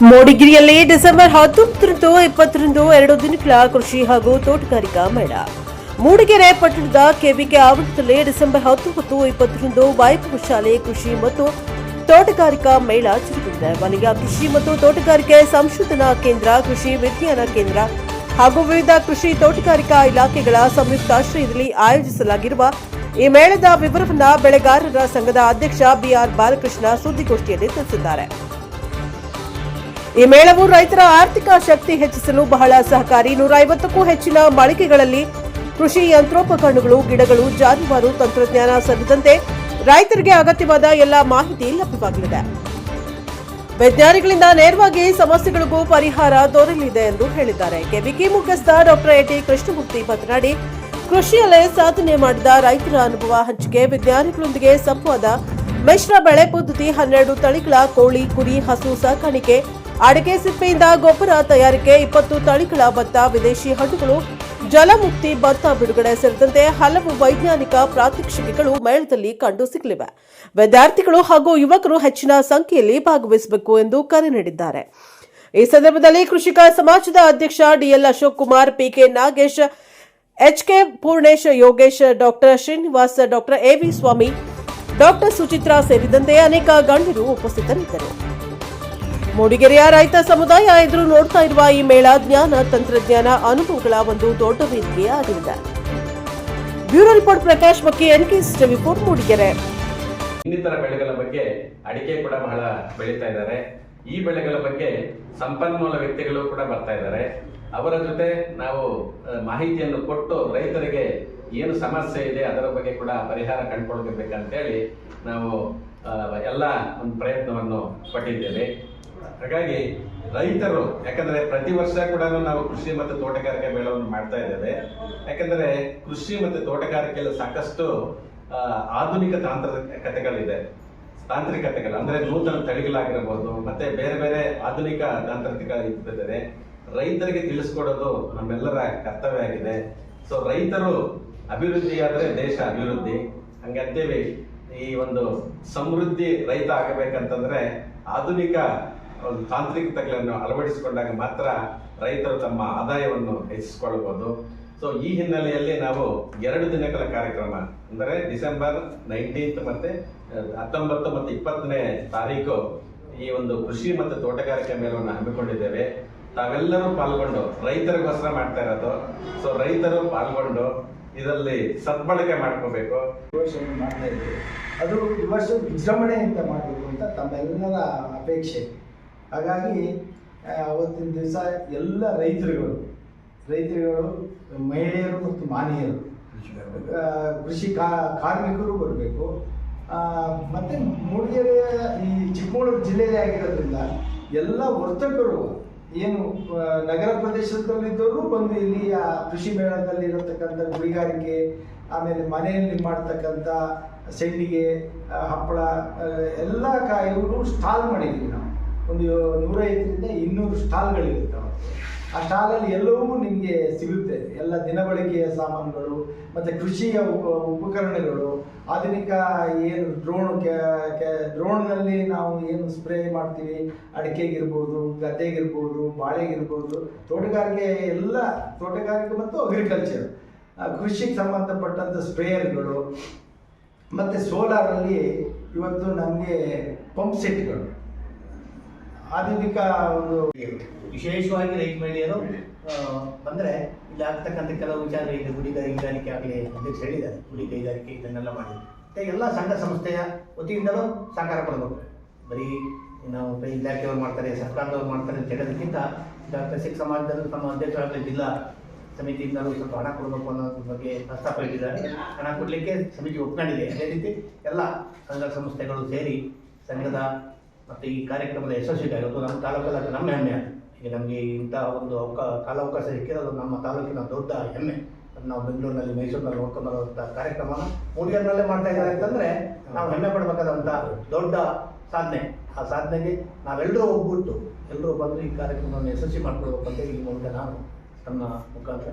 ಮೂಡಿಗೆರೆಯಲ್ಲಿ December 19ರಂದು 20ರಂದು 2 ದಿನಗಳ ಕೃಷಿ ಹಾಗೂ ತೋಟಗಾರಿಕಾ ಮೇಳ. ಮೂಡಿಗೆರೆ ಪಟ್ಟಣದ ಕೆವಿಕೆ ಆವರಣದಲ್ಲಿ ಡಿಸೆಂಬರ್ 19, 20ರಂದು ವಾಯುಪುರ ಶಾಲೆ ಕೃಷಿ ಮತ್ತು ತೋಟಗಾರಿಕಾ ಮೇಳ ಜರುಗಲಿದೆ. ವಲಯ ಕೃಷಿ ಮತ್ತು ತೋಟಗಾರಿಕೆ ಸಂಶೋಧನಾ ಕೇಂದ್ರ, ಕೃಷಿ ವಿಜ್ಞಾನ ಕೇಂದ್ರ ಹಾಗೂ ವಿವಿಧ ಕೃಷಿ ತೋಟಗಾರಿಕಾ ಇಲಾಖೆಗಳ ಸಂಯುಕ್ತಾಶ್ರಯದಲ್ಲಿ ಆಯೋಜಿಸಲಾಗಿರುವ ಈ ಮೇಳದ ವಿವರವನ್ನು ಬೆಳೆಗಾರರ ಸಂಘದ ಅಧ್ಯಕ್ಷ ಬಿಆರ್ ಬಾಲಕೃಷ್ಣ ಸುದ್ದಿಗೋಷ್ಠಿಯಲ್ಲಿ ತಿಳಿಸಿದ್ದಾರೆ. ಈ ಮೇಳವು ರೈತರ ಆರ್ಥಿಕ ಶಕ್ತಿ ಹೆಚ್ಚಿಸಲು ಬಹಳ ಸಹಕಾರಿ. 150ಕ್ಕೂ ಹೆಚ್ಚಿನ ಮಳಿಗೆಗಳಲ್ಲಿ ಕೃಷಿ ಯಂತ್ರೋಪಕರಣಗಳು, ಗಿಡಗಳು, ಜಾನುವಾರು, ತಂತ್ರಜ್ಞಾನ ಸೇರಿದಂತೆ ರೈತರಿಗೆ ಅಗತ್ಯವಾದ ಎಲ್ಲ ಮಾಹಿತಿ ಲಭ್ಯವಾಗಲಿದೆ. ವಿಜ್ಞಾನಿಗಳಿಂದ ನೇರವಾಗಿ ಸಮಸ್ಯೆಗಳಿಗೂ ಪರಿಹಾರ ದೊರೆಯಲಿದೆ ಎಂದು ಹೇಳಿದ್ದಾರೆ. ಕೆವಿಕೆ ಮುಖ್ಯಸ್ಥ ಡಾಕ್ಟರ್ ಎಟಿ ಕೃಷ್ಣಮೂರ್ತಿ ಮಾತನಾಡಿ, ಕೃಷಿಯಲ್ಲೇ ಸಾಧನೆ ಮಾಡಿದ ರೈತರ ಅನುಭವ ಹಂಚಿಕೆ, ವಿಜ್ಞಾನಿಗಳೊಂದಿಗೆ ಸಂವಾದ, ಮಿಶ್ರ ಬೆಳೆ ಪದ್ಧತಿ, 12 ತಳಿಗಳ ಕೋಳಿ, ಕುರಿ, ಹಸು ಸಾಕಾಣಿಕೆ, ಅಡಿಕೆ ಸಿಪ್ಪೆಯಿಂದ ಗೊಬ್ಬರ ತಯಾರಿಕೆ, 20 ತಳಿಗಳ ಭತ್ತ, ವಿದೇಶಿ ಹಣ್ಣುಗಳು, ಜಲಮುಕ್ತಿ ಭತ್ತ ಬಿಡುಗಡೆ ಸೇರಿದಂತೆ ಹಲವು ವೈಜ್ಞಾನಿಕ ಪ್ರಾತ್ಯಕ್ಷಿಕೆಗಳು ಮೇಳದಲ್ಲಿ ಕಂಡು ಸಿಗಲಿವೆ. ವಿದ್ಯಾರ್ಥಿಗಳು ಹಾಗೂ ಯುವಕರು ಹೆಚ್ಚಿನ ಸಂಖ್ಯೆಯಲ್ಲಿ ಭಾಗವಹಿಸಬೇಕು ಎಂದು ಕರೆ ನೀಡಿದ್ದಾರೆ. ಈ ಸಂದರ್ಭದಲ್ಲಿ ಕೃಷಿಕ ಸಮಾಜದ ಅಧ್ಯಕ್ಷ DL Ashok Kumar, PK Nagesh, HK Poornesh, Yogesh, doctor Srinivas, doctor AV Swamy, doctor Suchitra ಸೇರಿದಂತೆ ಅನೇಕ ಗಣ್ಯರು ಉಪಸ್ಥಿತರಿದ್ದರು. ಮೂಡಿಗೆರೆಯ ರೈತ ಸಮುದಾಯ ಎದುರು ನೋಡ್ತಾ ಇರುವ ಈ ಮೇಳ ಜ್ಞಾನ, ತಂತ್ರಜ್ಞಾನ, ಅನುಭವಗಳ ಒಂದು ದೊಡ್ಡ ವೇದಿಕೆ ಆಗಲಿದೆ. Bureau report Prakash Makki, NKS TV 4 Mudigere. ಇನ್ನಿತರ ಬೆಳೆಗಳ ಬಗ್ಗೆ ಅಡಿಕೆ ಕೂಡ ಬಹಳ ಬೆಳೀತಾ ಇದ್ದಾರೆ. ಈ ಬೆಳೆಗಳ ಬಗ್ಗೆ ಸಂಪನ್ಮೂಲ ವ್ಯಕ್ತಿಗಳು ಕೂಡ ಬರ್ತಾ ಇದ್ದಾರೆ. ಅವರ ಜೊತೆ ನಾವು ಮಾಹಿತಿಯನ್ನು ಕೊಟ್ಟು ರೈತರಿಗೆ ಏನು ಸಮಸ್ಯೆ ಇದೆ ಅದರ ಬಗ್ಗೆ ಕೂಡ ಪರಿಹಾರ ಕಂಡುಕೊಳ್ಬೇಕಂತೇಳಿ ನಾವು ಎಲ್ಲ ಒಂದು ಪ್ರಯತ್ನವನ್ನು ಪಟ್ಟಿದ್ದೇವೆ. ಹಾಗಾಗಿ ರೈತರು, ಯಾಕಂದ್ರೆ ಪ್ರತಿ ವರ್ಷ ಕೂಡ ನಾವು ಕೃಷಿ ಮತ್ತು ತೋಟಗಾರಿಕೆ ಮೇಳವನ್ನು ಮಾಡ್ತಾ ಇದ್ದೇವೆ. ಯಾಕಂದ್ರೆ ಕೃಷಿ ಮತ್ತು ತೋಟಗಾರಿಕೆಯಲ್ಲಿ ಸಾಕಷ್ಟು ಆಧುನಿಕ ತಾಂತ್ರಿಕತೆಗಳು ಅಂದ್ರೆ ನೂತನ ತಳಿಗಳಾಗಿರಬಹುದು, ಮತ್ತೆ ಬೇರೆ ಬೇರೆ ಆಧುನಿಕ ತಾಂತ್ರಿಕತೆ ರೈತರಿಗೆ ತಿಳಿಸ್ಕೊಡೋದು ನಮ್ಮೆಲ್ಲರ ಕರ್ತವ್ಯ ಆಗಿದೆ. ಸೊ ರೈತರು ಅಭಿವೃದ್ಧಿಯಾದ್ರೆ ದೇಶ ಅಭಿವೃದ್ಧಿ. ಹಂಗಂತೇಳಿ ಈ ಒಂದು ಸಮೃದ್ಧಿ ರೈತ ಆಗಬೇಕಂತಂದ್ರೆ ಆಧುನಿಕ ತಾಂತ್ರಿಕತೆಗಳನ್ನು ಅಳವಡಿಸಿಕೊಂಡಾಗ ಮಾತ್ರ ರೈತರು ತಮ್ಮ ಆದಾಯವನ್ನು ಹೆಚ್ಚಿಸಿಕೊಳ್ಳಬಹುದು. ಸೊ ಈ ಹಿನ್ನೆಲೆಯಲ್ಲಿ ನಾವು 2 ದಿನಗಳ ಕಾರ್ಯಕ್ರಮ ಅಂದರೆ ಡಿಸೆಂಬರ್ 19 ಮತ್ತೆ 19 ಮತ್ತು 20ನೇ ತಾರೀಕು ಈ ಒಂದು ಕೃಷಿ ಮತ್ತು ತೋಟಗಾರಿಕೆ ಮೇಳವನ್ನು ಹಮ್ಮಿಕೊಂಡಿದ್ದೇವೆ. ತಾವೆಲ್ಲರೂ ಪಾಲ್ಗೊಂಡು, ರೈತರಿಗೋಸ್ಕರ ಮಾಡ್ತಾ ಇರೋದು, ಸೊ ರೈತರು ಪಾಲ್ಗೊಂಡು ಇದರಲ್ಲಿ ಸದ್ಬಳಕೆ ಮಾಡ್ಕೋಬೇಕು. ಮಾಡ್ತಾ ಇದ್ದೀವಿ, ಅದು ಈ ವರ್ಷ ವಿಜೃಂಭಣೆಯಿಂದ ಮಾಡಬೇಕು ಅಂತ ತಮ್ಮೆಲ್ಲರ ಅಪೇಕ್ಷೆ. ಹಾಗಾಗಿ ಅವತ್ತಿನ ದಿವಸ ಎಲ್ಲ ರೈತರುಗಳು, ಮಹಿಳೆಯರು ಮತ್ತು ಮಾನೀಯರು, ಕೃಷಿ ಕಾರ್ಮಿಕರು ಬರಬೇಕು. ಮತ್ತು ಮೂಡಿಗೆರೆಯ ಈ ಚಿಕ್ಕಮಗಳೂರು ಜಿಲ್ಲೆಯೇ ಆಗಿರೋದ್ರಿಂದ ಎಲ್ಲ ವರ್ತಕರು ಏನು ನಗರ ಪ್ರದೇಶದಲ್ಲಿದ್ದವರು ಬಂದು ಇಲ್ಲಿ ಆ ಕೃಷಿ ಮೇಳದಲ್ಲಿ ಇರತಕ್ಕಂಥ ಗುಡಿಗಾರಿಕೆ, ಆಮೇಲೆ ಮನೆಯಲ್ಲಿ ಮಾಡ್ತಕ್ಕಂಥ ಸೆಂಡಿಗೆ, ಹಪ್ಪಳ ಎಲ್ಲ ಇವರು ಸ್ಟಾಲ್ ಮಾಡಿದ್ದೀವಿ ನಾವು. ಒಂದು 150ರಿಂದ 200 ಸ್ಟಾಲ್ಗಳಿರುತ್ತೆ. ಆ ಸ್ಟಾಲಲ್ಲಿ ಎಲ್ಲವೂ ನಿಮಗೆ ಸಿಗುತ್ತೆ. ಎಲ್ಲ ದಿನಬಳಕೆಯ ಸಾಮಾನುಗಳು ಮತ್ತು ಕೃಷಿಯ ಉಪಕರಣಗಳು, ಆಧುನಿಕ ಏನು ಡ್ರೋನ್ನಲ್ಲಿ ನಾವು ಏನು ಸ್ಪ್ರೇ ಮಾಡ್ತೀವಿ, ಅಡಿಕೆಗಿರ್ಬೋದು, ಗದ್ದೆಗಿರ್ಬೋದು, ಬಾಳೆಗಿರ್ಬೋದು, ತೋಟಗಾರಿಕೆ ಮತ್ತು ಅಗ್ರಿಕಲ್ಚರ್, ಕೃಷಿಗೆ ಸಂಬಂಧಪಟ್ಟಂಥ ಸ್ಪ್ರೇಯರ್ಗಳು, ಮತ್ತು ಸೋಲಾರಲ್ಲಿ ಇವತ್ತು ನಮಗೆ ಪಂಪ್ ಸೆಟ್ಗಳು, ಆಧುನಿಕ ಒಂದು ವಿಶೇಷವಾಗಿ ರೈತ ಮಹಿಳೆಯರು ಬಂದರೆ ಇಲ್ಲಿ ಆಗ್ತಕ್ಕಂಥ ಕೆಲವು ವಿಚಾರ ಇದೆ. ಗುಡಿ ಕೈಗಾರಿಕೆ ಆಗಲಿ ಅಧ್ಯಕ್ಷ ಹೇಳಿದ್ದಾರೆ, ಗುಡಿ ಕೈಗಾರಿಕೆ ಇದನ್ನೆಲ್ಲ ಮಾಡಿ ಮತ್ತು ಎಲ್ಲ ಸಂಘ ಸಂಸ್ಥೆಯ ವತಿಯಿಂದಲೂ ಸಹಕಾರ ಕೊಡಬೇಕು. ಬರೀ ನಾವು ಇಲಾಖೆಯವ್ರು ಮಾಡ್ತಾರೆ, ಸರ್ಕಾರದವ್ರು ಮಾಡ್ತಾರೆ ಅಂತ ಹೇಳೋದಕ್ಕಿಂತ ಕೃಷಿ ಸಮಾಜದಲ್ಲೂ ತಮ್ಮ ಅಧ್ಯಕ್ಷರಾಗಲಿ ಜಿಲ್ಲಾ ಸಮಿತಿಯಿಂದಲೂ ಸ್ವಲ್ಪ ಹಣ ಕೊಡಬೇಕು ಅನ್ನೋದ್ರ ಬಗ್ಗೆ ಪ್ರಸ್ತಾಪ ಇಟ್ಟಿದ್ದಾರೆ. ಹಣ ಕೊಡಲಿಕ್ಕೆ ಸಮಿತಿ ಒಪ್ಕೊಂಡಿದೆ. ಅದೇ ರೀತಿ ಎಲ್ಲ ಸಂಘ ಸಂಸ್ಥೆಗಳು ಸೇರಿ ಸಂಘದ ಮತ್ತು ಈ ಕಾರ್ಯಕ್ರಮದ ಯಶಸ್ವಿಗಾಗಿ ಅದು ನಮ್ಮ ತಾಲೂಕಲ್ಲಿ ನಮ್ಮ ಹೆಮ್ಮೆ. ಈಗ ನಮಗೆ ಇಂಥ ಒಂದು ಕಾಲಾವಕಾಶ ಸಿಕ್ಕಿರೋದು ನಮ್ಮ ತಾಲೂಕಿನ ದೊಡ್ಡ ಹೆಮ್ಮೆ. ನಾವು ಬೆಂಗಳೂರಿನಲ್ಲಿ, ಮೈಸೂರಿನಲ್ಲಿ ನೋಡ್ಕೊಂಡು ಬರುವಂಥ ಕಾರ್ಯಕ್ರಮನ ಮೂಡಿಗೆರೆನಲ್ಲೇ ಮಾಡ್ತಾ ಇದ್ದಾರೆ ಅಂತಂದರೆ ನಾವು ಹೆಮ್ಮೆ ಪಡಬೇಕಾದಂಥ ದೊಡ್ಡ ಸಾಧನೆ. ಆ ಸಾಧನೆಗೆ ನಾವೆಲ್ಲರೂ ಒಗ್ಗೂಟ್ಟು ಎಲ್ಲರೂ ಬಂದು ಈ ಕಾರ್ಯಕ್ರಮವನ್ನು ಯಶಸ್ವಿ ಮಾಡಿಕೊಡ್ಬೇಕು ಅಂತ ಈ ಮೂಲಕ ನಾನು ನನ್ನ ಮುಖಾಂತರ